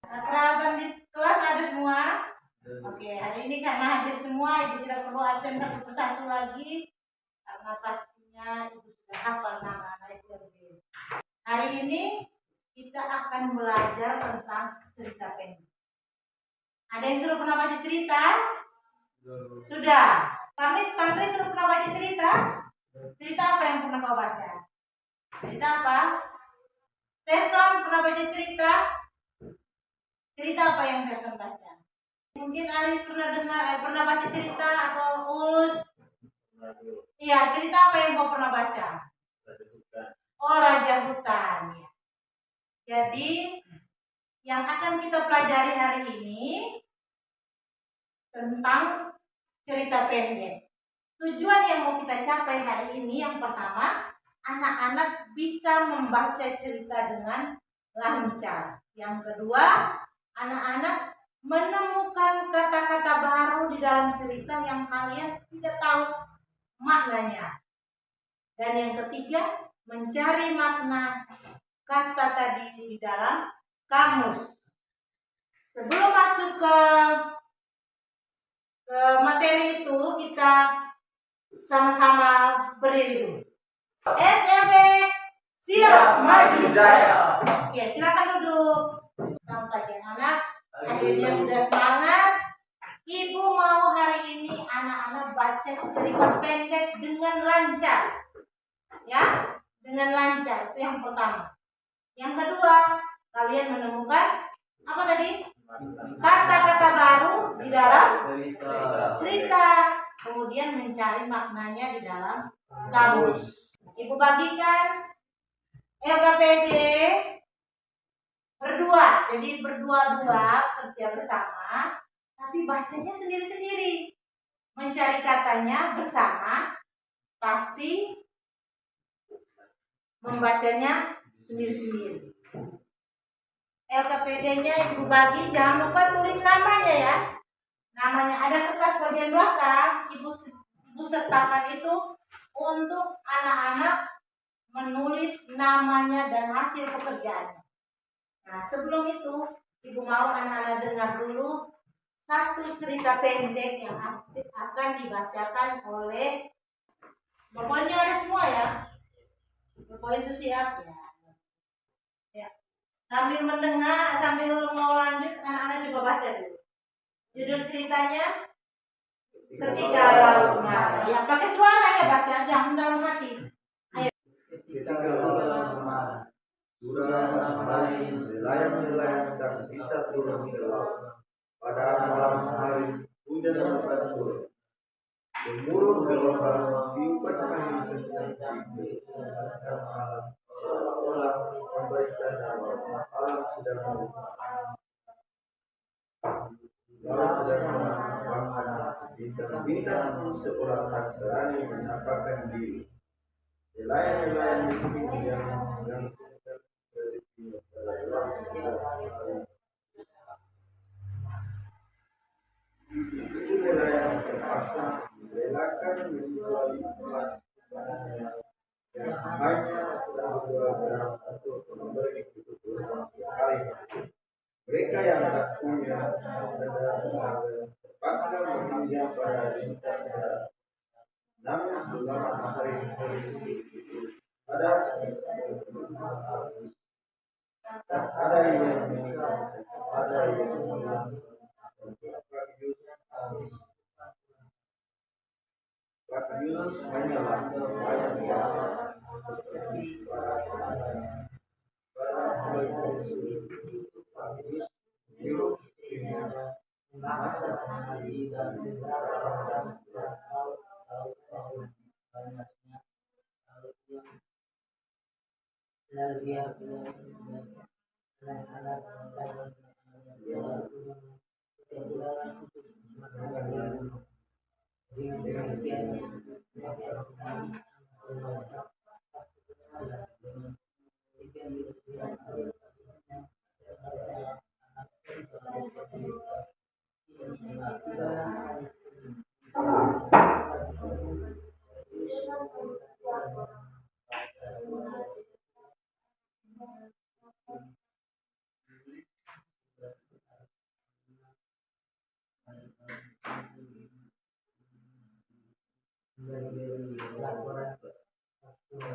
Peralatan di kelas ada semua. Oke, hari ini karena hadir semua, Ibu tidak perlu absen satu persatu lagi karena pastinya Ibu sudah hafal nama SLB. Hari ini kita akan belajar tentang cerita pendek. Ada yang sudah pernah baca cerita? Sudah. Kamis sudah pernah baca cerita? Cerita apa yang pernah kau baca? Cerita apa? Person pernah baca cerita? Cerita apa yang Person baca? Mungkin Aris pernah baca cerita atau Ulus? Iya, cerita apa yang kau pernah baca? Oh, Raja Hutan. Jadi, yang akan kita pelajari hari ini tentang cerita pendek. Tujuan yang mau kita capai hari ini yang pertama, anak-anak bisa membaca cerita dengan lancar. Yang kedua, anak-anak menemukan kata-kata baru di dalam cerita yang kalian tidak tahu maknanya. Dan yang ketiga, mencari makna kata tadi di dalam kamus. Sebelum masuk ke materi itu, kita sama-sama berdiri dulu. SLB siap maju jaya. Oke, silakan duduk. Sampai anak akhirnya sudah semangat. Ibu mau hari ini anak-anak baca cerita pendek dengan lancar. Ya, dengan lancar. Itu yang pertama. Yang kedua, kalian menemukan apa tadi? Kata-kata baru di dalam cerita. Kemudian mencari maknanya di dalam kamus. Ibu bagikan LKPD berdua. Jadi berdua-dua kerja bersama, tapi bacanya sendiri-sendiri. Mencari katanya bersama, tapi membacanya sendiri-sendiri. LKPD-nya Ibu bagi, jangan lupa tulis namanya ya. Namanya ada kertas bagian belakang, Ibu sertakan itu untuk anak-anak menulis namanya dan hasil pekerjaannya. Nah, sebelum itu, Ibu mau anak-anak dengar dulu satu cerita pendek yang akan dibacakan oleh pokoknya ada semua ya. Pokoknya itu siap ya. Ya. Sambil mendengar, sambil mau lanjut, anak-anak coba baca dulu. Judul ceritanya Ketika Laut Marah. Ya, pakai suara ya baca, jangan dalam hati. Ayo. Ketika Laut Marah. Sudah malam hari, nelayan-nelayan tak bisa turun ke laut. Pada malam hari, hujan lebat turun. Gemuruh gelombang tiupan angin kencang dan malam, seolah-olah memberi tanda bahwa alam sedang melupakan. Laut sedang menampakkan bintang-bintang pun seolah tak berani menampakkan diri. Nelayan-nelayan di sini yang itu nelayan terpaksa merelakan menjual emas yang hanya beberapa untuk memberi kebutuhan sekali. Mereka yang tak punya terpaksa meminjam pada bintang darat. Namun selama hari itu ada yang meninggal, ada yang hilang. Pak Yunus hanyalah orang biasa seperti para hidup istrinya masa masih dan beberapa tahun banyaknya lalu dia anak-anak dengan demikian dari laporan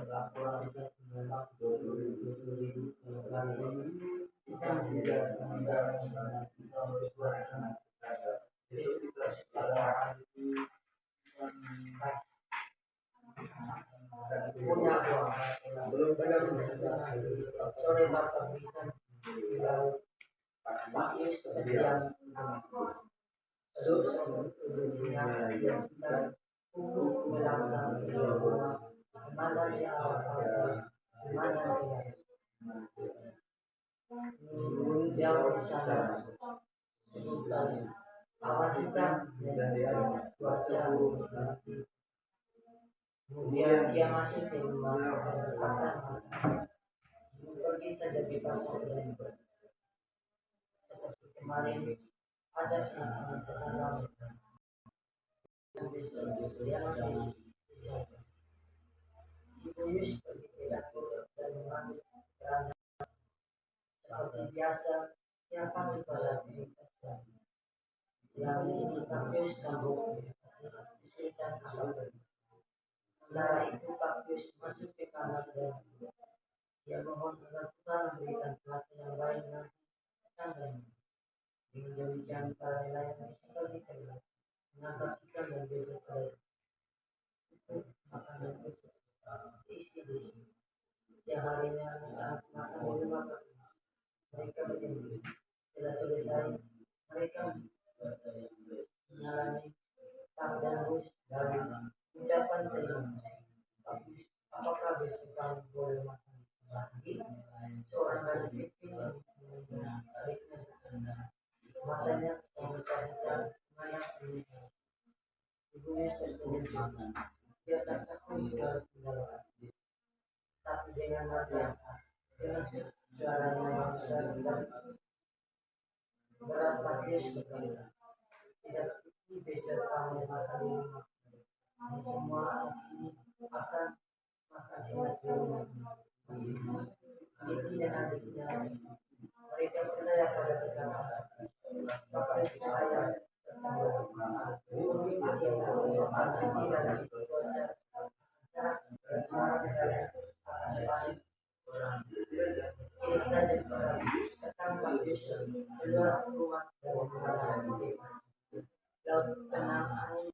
laporan kita tentang 20.000 kali ini kita tidak meninggalkan kita bersuara jadi kita sekarang punya belum benar sore bapak bisa bilang Pak Yus yang terus punya yang kita tunggu melangkah mana dia mana dia yang di sana awan hitam dan cuaca kemudian dia masih di rumah pergi saja di pasar dan seperti kemarin ajak anak tetangga dia masih bisa Ibu Yus pergi ke dapur dan mengambil peran seperti biasa yang patut pada aktivitas yang ini Pak Yus sambung kesulitan apa sementara itu Pak Yus masuk ke kamar dan dia mohon agar Tuhan memberikan cuaca yang baik nanti tanggalnya dengan demikian para nelayan bisa pergi ke laut menangkap ikan dan besok pada itu makanan itu isi di sini setiap harinya anak makan di rumah mereka begini sudah selesai mereka mengalami pandangus dan ucapan terima kasih apakah besok kamu boleh makan lagi seorang gadis kecil yang tariknya matanya yang besar hitam mayat ibunya tersenyum dia tak takut harus menjawab tapi dengan mata dengan suaranya yang besar dan berat Matius berkata tidak ini besok kamu makan di rumah ini semua anak ini akan makan enak di rumah masing-masing Niti dan adiknya mereka percaya pada kata-kata Matius percaya mungkin dia nanti dari cuaca keluar rumah laut tenang angin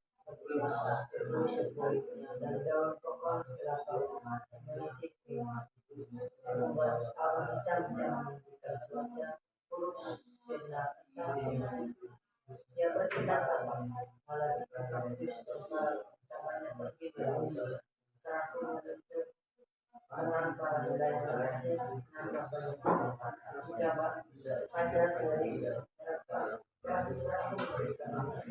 terus sebaliknya dan daun pokok kelapa merisik membuat awan hitam yang menunjukkan cuaca buruk sebelah dia bertindak apa malah dikatakan samanya pergi berlalu terakhir menuntut dengan para nelayan berhasil menangkap banyak jika fajar dari perahu memberikan oleh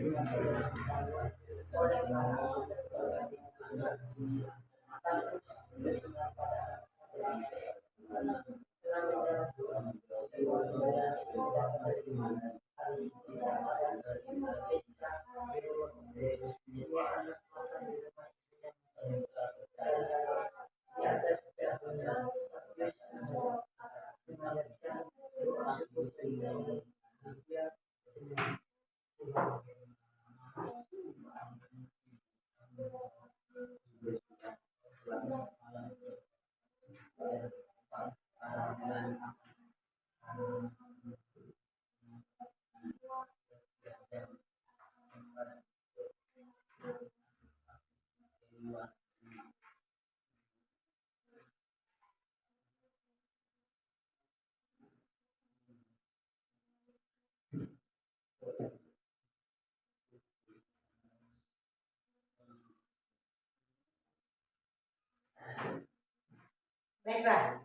Baiklah,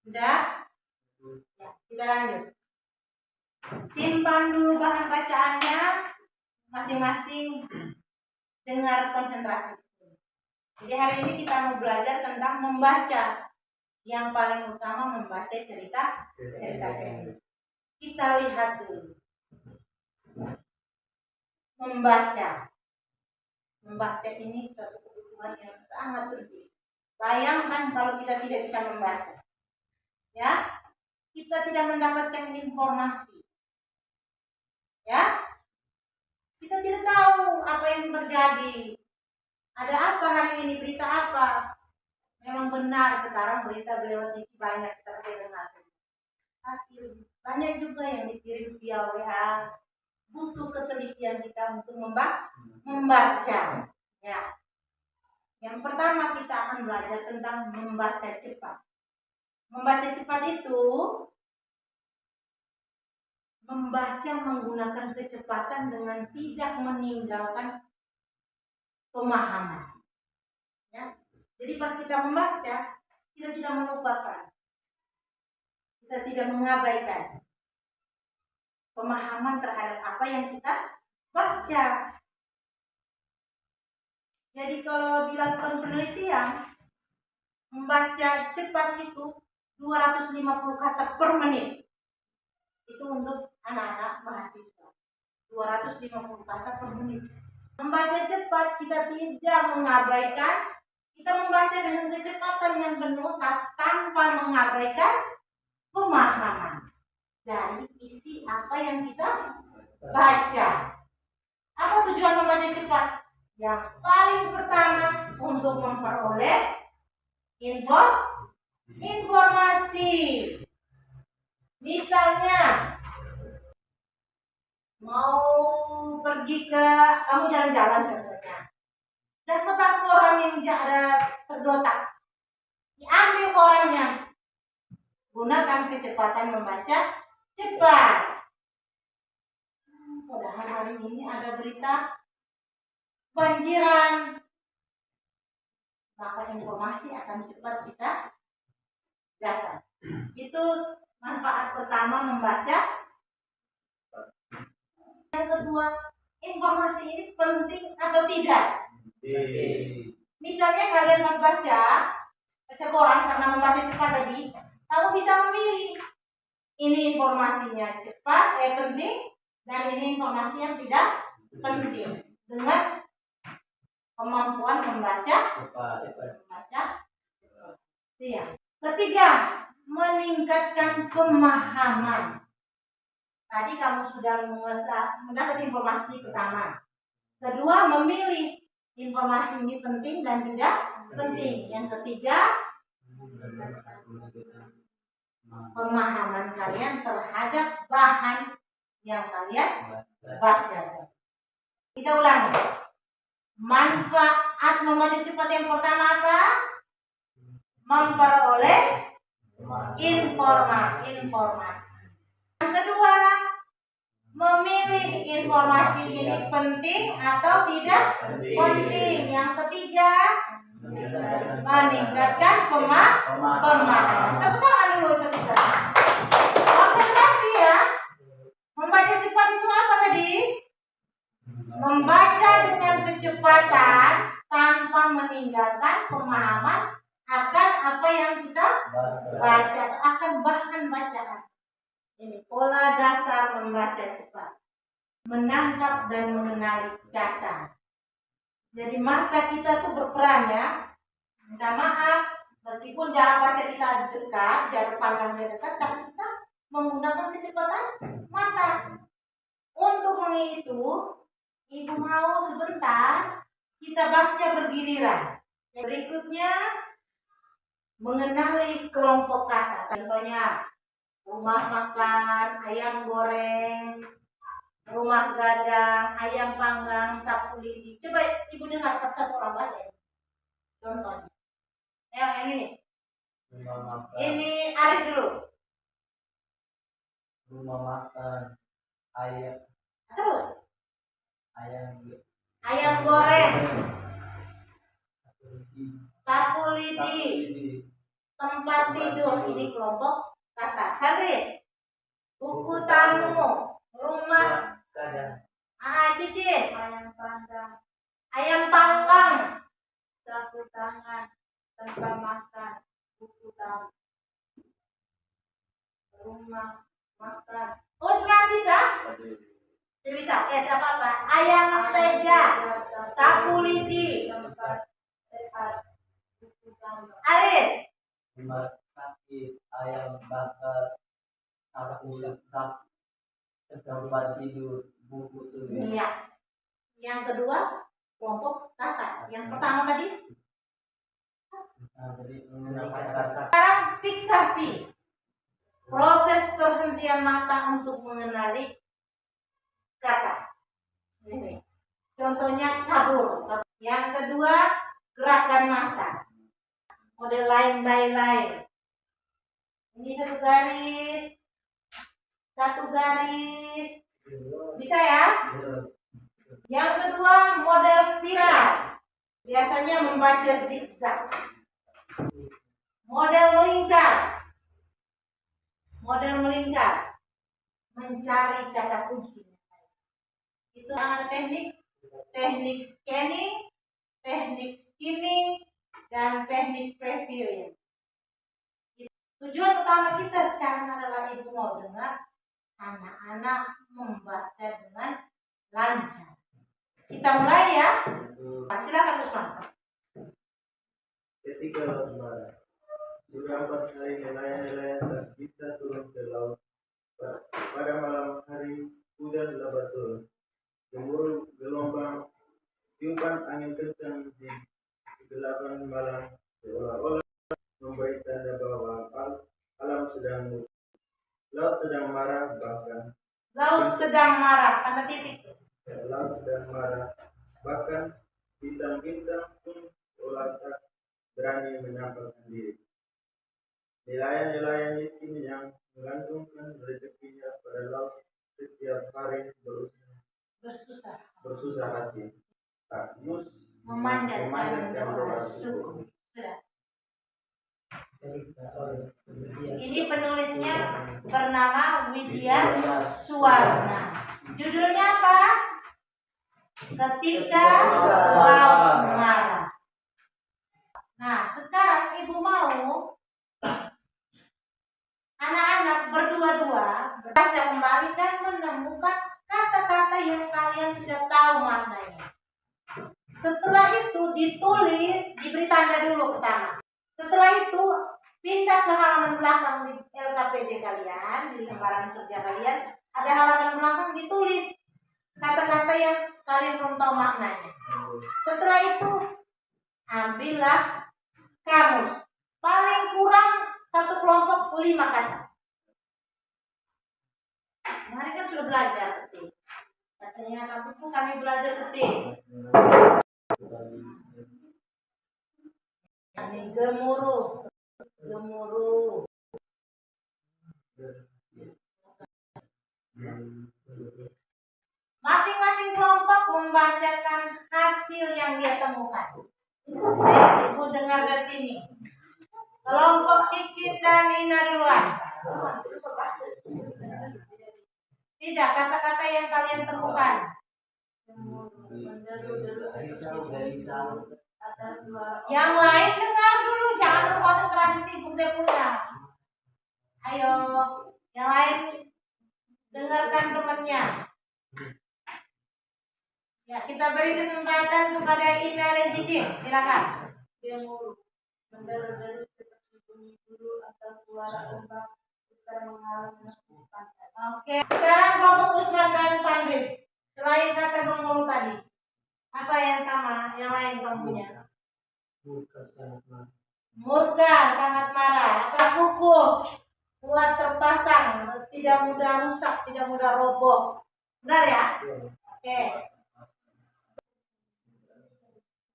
sudah? Ya, kita lanjut. Simpan dulu bahan bacaannya, masing-masing dengar konsentrasi. Jadi hari ini kita mau belajar tentang membaca. Yang paling utama membaca cerita pendek. Kita lihat dulu. Membaca ini suatu kebutuhan yang sangat penting. Bayangkan kalau kita tidak bisa membaca, ya, kita tidak mendapatkan informasi, ya, kita tidak tahu apa yang terjadi, Ada apa hari ini? Berita apa? Memang benar sekarang berita lewat TV banyak kita dengar. Tapi banyak juga yang dikirim via WA. Butuh ketelitian kita untuk membaca. Ya. Yang pertama kita akan belajar tentang membaca cepat. Membaca cepat itu membaca menggunakan kecepatan dengan tidak meninggalkan pemahaman. Ya. Jadi pas kita membaca, kita tidak melupakan, kita tidak mengabaikan pemahaman terhadap apa yang kita baca. Jadi kalau dilakukan penelitian, membaca cepat itu 250 kata per menit. Itu untuk anak-anak mahasiswa. 250 kata per menit. Membaca cepat kita tidak mengabaikan, kita membaca dengan kecepatan yang penuh tanpa mengabaikan pemahaman dari isi apa yang kita baca. Apa tujuan membaca cepat? Yang paling pertama untuk memperoleh informasi. Misalnya mau pergi ke kamu jalan-jalan contohnya, dan kotak koran yang ada tergeletak, diambil korannya, gunakan kecepatan membaca cepat. Padahal hari ini ada berita banjiran, maka informasi akan cepat kita dapat. Itu manfaat pertama membaca. Yang kedua, informasi ini penting atau tidak? Misalnya kalian pas baca koran karena membaca cepat tadi, kamu bisa memilih ini informasinya cepat, penting, dan ini informasi yang tidak penting dengan kemampuan membaca cepat. Iya. Ketiga, meningkatkan pemahaman. Tadi kamu sudah mendapat informasi pertama. Kedua, memilih informasi ini penting dan tidak penting. Yang ketiga, pemahaman kalian terhadap bahan yang kalian baca. Kita ulangi. Manfaat membaca cepat yang pertama apa? Memperoleh informasi. Yang kedua, memilih informasi ini penting atau tidak penting. Yang ketiga, meningkatkan pemahaman. Tepuk tangan dulu untuk kita. Konsentrasi ya. Membaca cepat itu apa tadi? Membaca dengan kecepatan tanpa meninggalkan pemahaman akan apa yang kita baca, akan bahan bacaan. Ini pola dasar membaca cepat. Menangkap dan mengenali kata. Jadi mata kita tuh berperan ya. Minta maaf, meskipun jarak baca kita dekat, jarak pandangnya dekat, tapi kita menggunakan kecepatan mata. Untuk itu, Ibu mau sebentar kita baca bergiliran. Berikutnya, mengenali kelompok kata. Contohnya, rumah makan, ayam goreng, rumah gadang, ayam panggang, sapu lidi. Coba Ibu dengar satu-satu orang baca. Contohnya. Yang ini. Ini Aris dulu. Rumah makan, ayam. Terus. Ayam goreng. Sapu lidi. Tempat tidur. Ini kelompok kata. Haris. Buku tamu. Rumah gadang. Cicin. Ayam panggang. Sapu tangan. Tempat makan. Buku tamu. Rumah makan. Oh, sekarang bisa? Bisa. Apa-apa. Ayam mentega. Sapu lidi. Aris. Rumah sakit, ayam bakar, tempat tidur, buku tulis. Iya. Yang kedua, kelompok kata. Yang pertama tadi Jadi mengenai kata-kata. sekarang fiksasi, proses perhentian mata untuk mengenali kata. Ini contohnya kabur. Yang kedua, gerakan mata, model line by line. Ini satu garis, bisa ya. Yang kedua, model spiral, biasanya membaca zigzag. Model melingkar, mencari kata kunci. Itu ada teknik scanning, teknik skimming, dan teknik previewing. Tujuan utama kita sekarang adalah ibu mau dengar anak-anak membaca dengan lancar. Kita mulai ya. Silakan Usman. Ketika laut marah, sudah 4 hari nelayan-nelayan tak bisa turun ke laut. Pada malam hari hujan lebat turun, gemuruh gelombang, tiupan angin kencang di kegelapan malam seolah-olah memberi tanda bahwa alam sedang laut sedang marah, Tanda titik. laut sedang marah, bahkan bintang-bintang pun seolah tak berani menampakkan diri. Nelayan-nelayan miskin yang menggantungkan rezekinya pada laut setiap hari bersusah hati, takut memanjatkan doa syukur. Ini penulisnya bernama Widya Suwarna. Judulnya apa? Ketika Laut Marah. Nah, sekarang ibu mau anak-anak berdua-dua baca kembali dan menemukan kata-kata yang kalian sudah tahu maknanya. Setelah itu ditulis, diberi tanda dulu pertama. Setelah itu pindah ke halaman belakang di LKPD kalian, di lembaran kerja kalian, ada halaman belakang ditulis kata-kata yang kalian belum tahu maknanya. Setelah itu ambillah kamus, paling kurang satu kelompok 5 kata. Kemarin kan sudah belajar ketik. Katanya kami belajar ketik. Ini gemuruh. Masing-masing kelompok membacakan hasil yang dia temukan. Ibu dengar dari sini. Kelompok Cicit dan Ina duluan. Tidak, kata-kata yang kalian temukan. Yang lain dengar dulu, jangan berkonsentrasi sibuk deh punya. Ayo, yang lain dengarkan temannya. Ya, kita beri kesempatan kepada Ina dan Cici. Silakan. Menderu-deru seperti bunyi guru atau suara ombak besar mengalami pantai. Oke, sekarang kelompok Usman dan Fandris. Selain kata gemuruh tadi, apa yang sama? Yang lain kamu punya? Murka, sangat marah. Atau kukuh, kuat terpasang, tidak mudah rusak, tidak mudah roboh. Benar ya? Oke.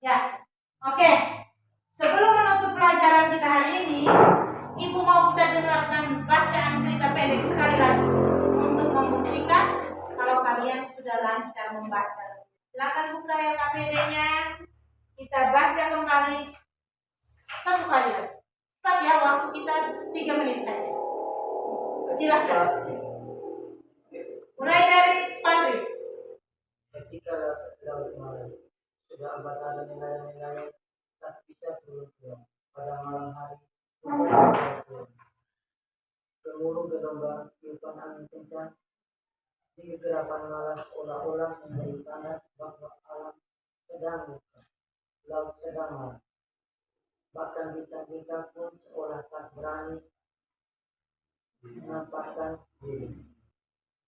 Ya, oke. Sebelum menutup pelajaran kita hari ini, Ibu mau kita dengarkan bacaan cerita pendek sekali lagi untuk membuktikan kalau kalian sudah lancar membaca. Silakan buka LKPD-nya. Kita baca kembali satu kali lagi. Cepat ya, waktu kita 3 menit saja. Silakan. Mulai dari Fandris. Ketika laut marah, sudah 4 hari nelayan-nelayan tak bisa turun pada malam hari. Gemuruh gelombang, tiupan angin kencang di kegelapan malam seolah-olah memberi tanda bahwa alam sedang luka, laut sedang marah. Bahkan bintang-bintang pun seolah tak berani menampakkan diri.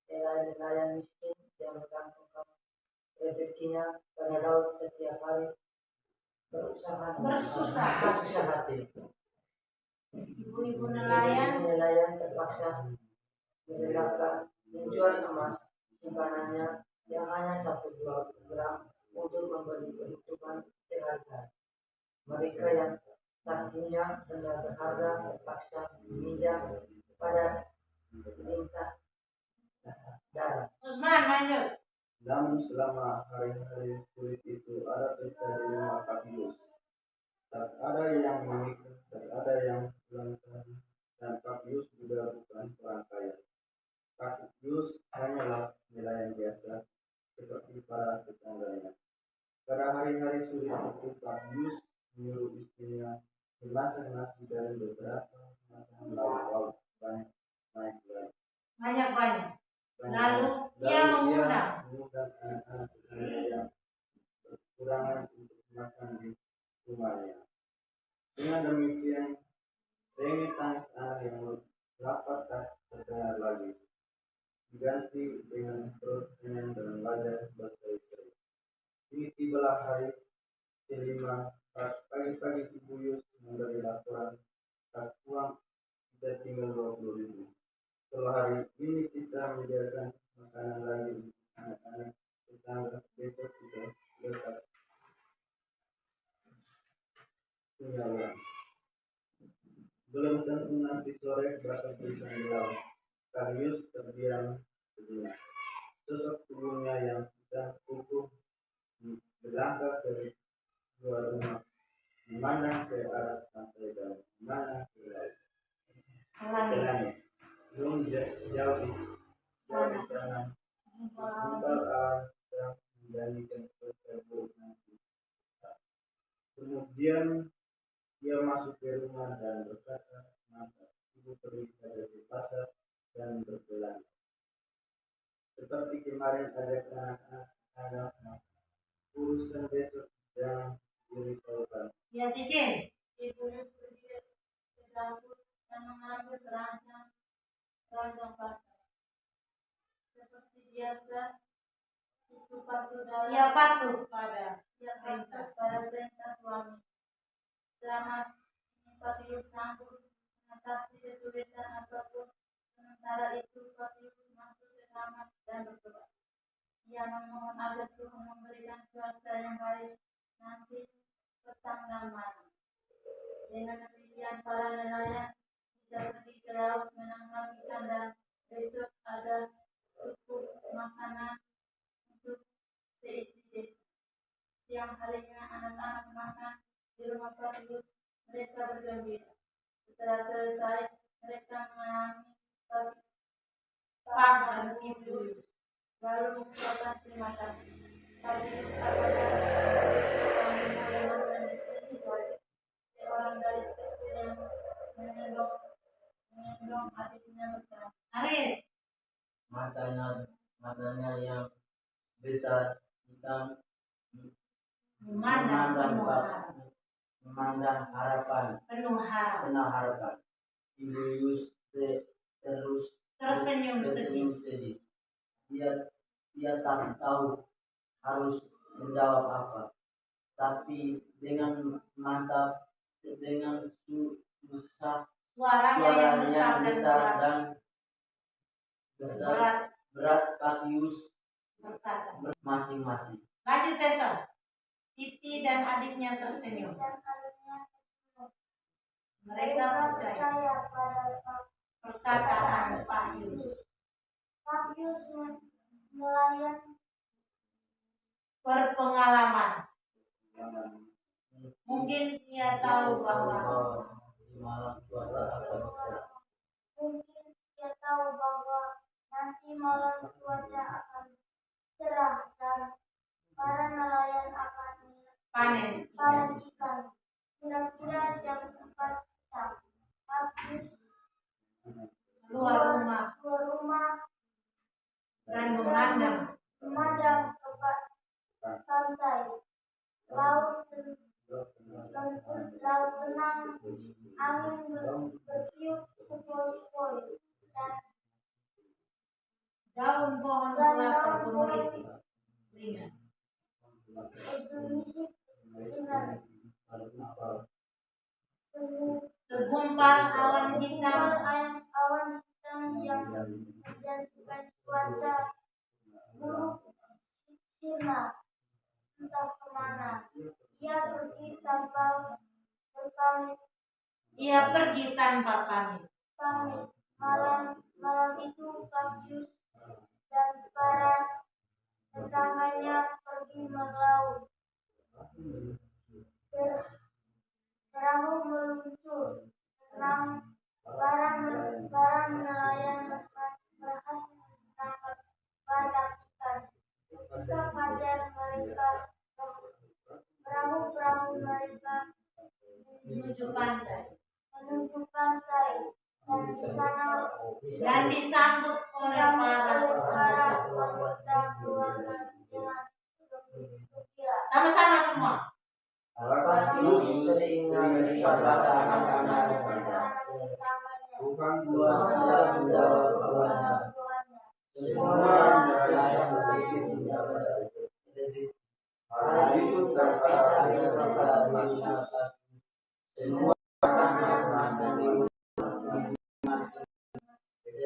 Nelayan-nelayan miskin yang bergantungkan rezekinya pada laut setiap hari Bersusah hati. Ibu-ibu nelayan Nelayan terpaksa merelakan menjual emas simpanannya yang hanya 1 gram untuk membeli kebutuhan sehari-hari. Mereka yang tak punya benda berharga terpaksa meminjam pada perintah darat. Usman lanjut. Namun selama hari-hari sulit itu ada pesta di rumah Papius. Tak ada yang menikah, tak ada yang ulang tahun, dan Papius juga bukan orang kaya. Papius hanyalah nelayan biasa, seperti para tetangganya. Pada hari-hari sulit itu, Papius menyuruh istrinya memasak nasi dari beberapa macam lauk-lauk Banyak-banyak. Lalu ia mengundang anak-anak tetangga yang kekurangan untuk makan di rumahnya. Dengan demikian, rengi tangis anak yang lapar tak terdengar lagi, diganti dengan perut kenyang dan wajah berseri-seri. Ini tibalah hari kelima. Pagi-pagi Ibu Yus memberi laporan, tak uang kita tinggal 20.000. Kalau hari ini kita menyediakan makanan lagi untuk anak-anak tetangga, besok kita dapat punya uang. Belum tentu nanti sore bakal bisa di laut. Karius terdiam sejenak. Sosok tubuhnya yang sudah kukuh berlangkah dari luar rumah, memandang ke arah pantai dan memandang ke laut. Belum jauh di sana, gumpal yang menjadikan tersebut nanti. Kemudian dia masuk ke rumah dan berkata, mantap, ibu pergi saja ke pasar dan berbelanja. Seperti kemarin ada anak-anak, urusan besok yang dirisaukan. Ya Cicin. Ibu Yus pergi ke dapur dan mengambil keranjang pasar. Seperti biasa, itu patuh pada perintah suami. Selama ini Papius sanggup mengatasi kesulitan apapun. Sementara itu Papius masuk ke kamar dan berdoa. Ia memohon agar Tuhan memberikan cuaca yang baik nanti petang dan malam. Dengan demikian para nelayan bisa pergi ke laut menangkap ikan dan besok ada cukup makanan untuk seisi desa. Siang harinya anak-anak makan di rumah Papius, mereka bergembira. Setelah selesai, mereka mengalami Pak dan Ibu lalu mengucapkan terima kasih. Papius apakah besok kami boleh makan di sini? Seorang gadis kecil yang mengendong adiknya berkata, Aris, matanya yang besar hitam memandang penuh harapan. Ibu Yus tersenyum sedih. Dia tak tahu harus menjawab apa, tapi dengan mantap, dengan susah suaranya yang besar dan berat Papius berkata masing-masing. Lanjut Tessa. Titi dan adiknya tersenyum. Mereka percaya pada perkataan Papius. Papius nelayan berpengalaman. Mungkin ia tahu bahwa nanti malam cuaca akan cerah dan para nelayan akan panen ikan. Kira-kira jam 4 jam. Papius keluar rumah dan memandang ke pantai. Laut tenang, angin bertiup sepoi-sepoi dan daun pohon kelapa berisik ringan. Segumpal awan hitam yang menjadikan cuaca buruk Cina entah kemana. Ia pergi tanpa berpamit. Malam itu Kapius dan para tetangganya pergi melaut. Perahu meluncur. Para nelayan berhasil menangkap banyak ikan. Ketika fajar perahu mereka menuju pantai dan disambut oleh para anggota keluarga dengan gembira. sama-sama semua. Kapius teringat kepada anak-anak Tuhan telah menjawab doanya. Semua nelayan begitu mendapat rezeki. Hari itu terpesta di masyarakat. Semua anak-anak di masing-masing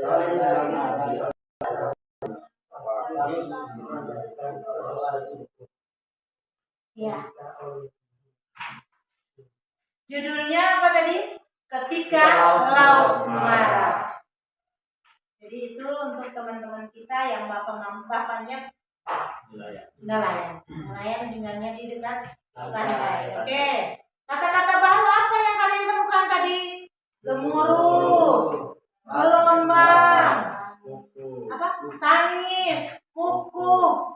saling mengenal Kapius mengajarkan doa syukur. Ya. Judulnya apa tadi? Ketika laut marah. Jadi itu untuk teman-teman kita yang bapaknya nelayan tinggalnya di dekat pantai. Oke. Kata-kata baru apa yang kalian temukan tadi? Gemuruh, gelombang, apa? Tangis, kukuh,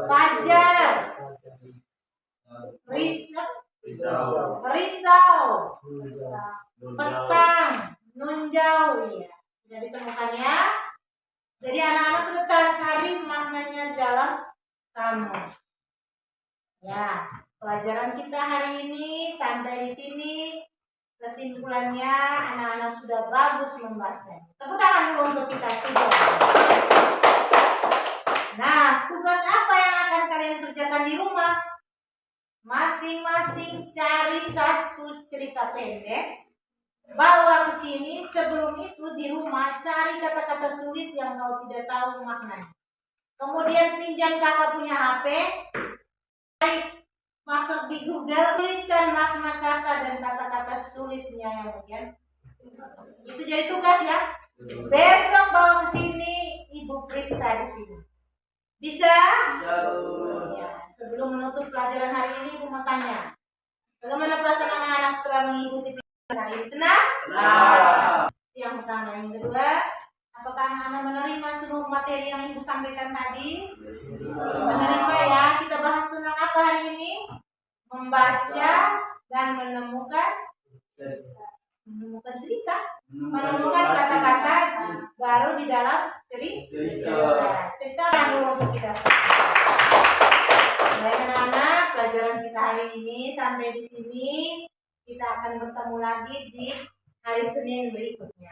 fajar, risau, petang, nunjau, ya. Sudah ditemukan ya. Jadi anak-anak sudah cari maknanya dalam kamus. Ya, pelajaran kita hari ini sampai di sini. Kesimpulannya anak-anak sudah bagus membaca. Tepuk tangan dulu untuk kita semua. Nah, tugas apa yang akan kalian kerjakan di rumah? Masing-masing cari satu cerita pendek, bawa ke sini. Sebelum itu di rumah cari kata-kata sulit yang kau tidak tahu maknanya. Kemudian pinjam kakak punya HP, cari maksud di Google, tuliskan makna kata dan kata-kata sulitnya yang bagian. Itu jadi tugas ya. Besok bawa ke sini, ibu periksa di sini. Bisa? Ya, sebelum menutup pelajaran hari ini, ibu mau tanya, bagaimana perasaan anak-anak setelah mengikuti pelajaran hari ini? Senang? Yang pertama. Yang kedua, apakah anak-anak menerima seluruh materi yang ibu sampaikan tadi? Menerima ya. Kita bahas tentang apa hari ini? Membaca dan menemukan cerita, menemukan kata-kata baru di dalam cerita dulu untuk kita. Baik anak-anak, pelajaran kita hari ini sampai di sini. Kita akan bertemu lagi di hari Senin berikutnya.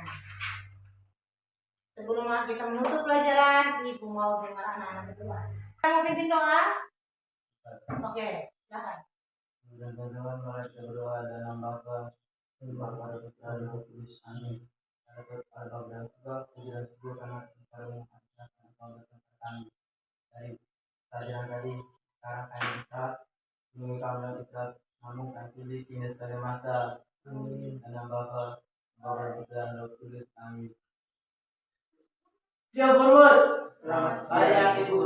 Sebelum kita menutup pelajaran, ibu mau dengar anak-anak berdoa. Mau pimpin doa? Oke, silakan. Dan teman-teman mereka berdoa dalam Bapa, Putra dan Roh Kudus. Amin. Al-Bab dan juga pujian syukur karena kita menghadapkan engkau bersama kami. Dari pelajaran tadi, sekarang kami istirahat, menunggu kami dalam istirahat, namun kami puji kini sekali masa. Amin. Dalam Bapa, Putra dan Roh Kudus. Amin. Siap, Burur. Selamat siang, Ibu.